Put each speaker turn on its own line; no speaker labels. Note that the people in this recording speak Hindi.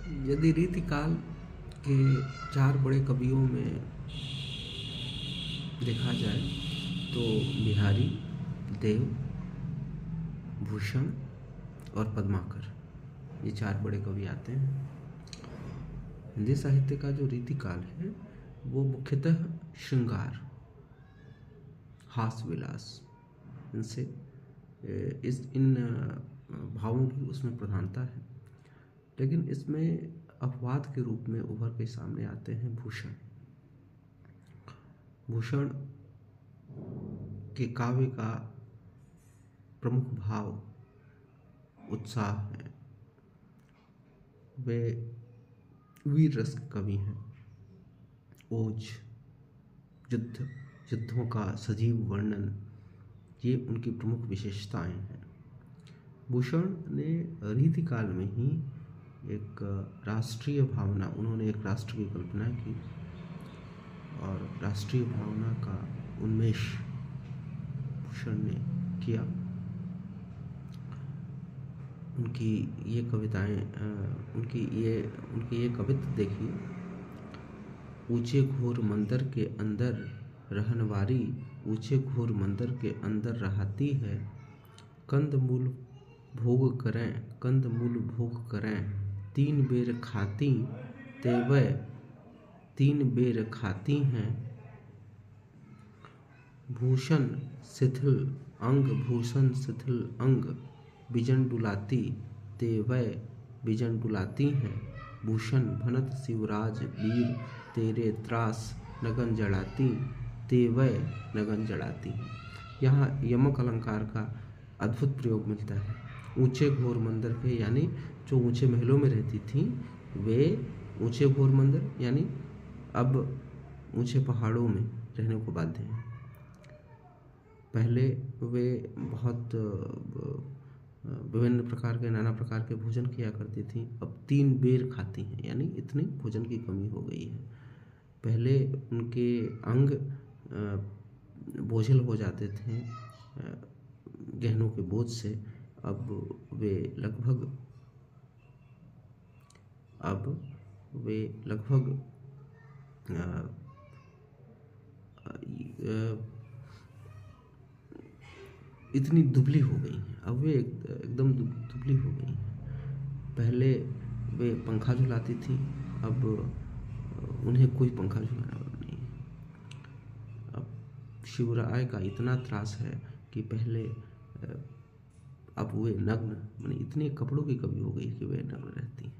यदि रीतिकाल के चार बड़े कवियों में देखा जाए तो बिहारी, देव, भूषण और पद्माकर, ये चार बड़े कवि आते हैं। हिंदी साहित्य का जो रीतिकाल है वो मुख्यतः श्रृंगार, हास्य विलास, इनसे इन भावों की उसमें प्रधानता है। लेकिन इसमें अपवाद के रूप में उभर के सामने आते हैं भूषण। भूषण के काव्य का प्रमुख भाव उत्साह है। वे वीर रस के कवि हैं। ओज, युद्धों का सजीव वर्णन, ये उनकी प्रमुख विशेषताएं हैं। भूषण ने रीतिकाल में ही एक राष्ट्रीय भावना, उन्होंने एक राष्ट्र की कल्पना की और राष्ट्रीय भावना का उन्मेष भूषण ने किया। उनकी ये कविताएं, उनकी ये कविता देखिए। ऊंचे घोर मंदिर के अंदर रहनवारी, ऊंचे घोर मंदिर के अंदर रहाती है। कंद मूल भोग करें, तीन बेर खाती ते वह तीन बेर खाती हैं। भूषण शिथिल अंग, बिजन डुलाती ते वह बिजन डुलाती हैं। भूषण भनत शिवराज वीर, तेरे त्रास नगन जड़ाती ते वह नगन जड़ाती हैं। यहाँ यमक अलंकार का अद्भुत प्रयोग मिलता है। ऊंचे घोर मंदिर के, यानी जो ऊंचे महलों में रहती थी वे ऊंचे घोर मंदिर यानी अब ऊंचे पहाड़ों में रहने को बाध्य हैं। पहले वे बहुत विभिन्न प्रकार के, नाना प्रकार के भोजन किया करती थी, अब 3 बेर खाती हैं, यानी इतनी भोजन की कमी हो गई है। पहले उनके अंग बोझिल हो जाते थे गहनों के बोझ से, अब वे लगभग इतनी दुबली हो गई हैं। अब वे एकदम दुबली हो गई हैं। पहले वे पंखा झुलाती थी, अब उन्हें कोई पंखा झुलाने वाला नहीं है। अब शिवराय का इतना त्रास है कि पहले अब वे नग्न, माने इतने कपड़ों की कमी हो गई कि वे नग्न रहती हैं।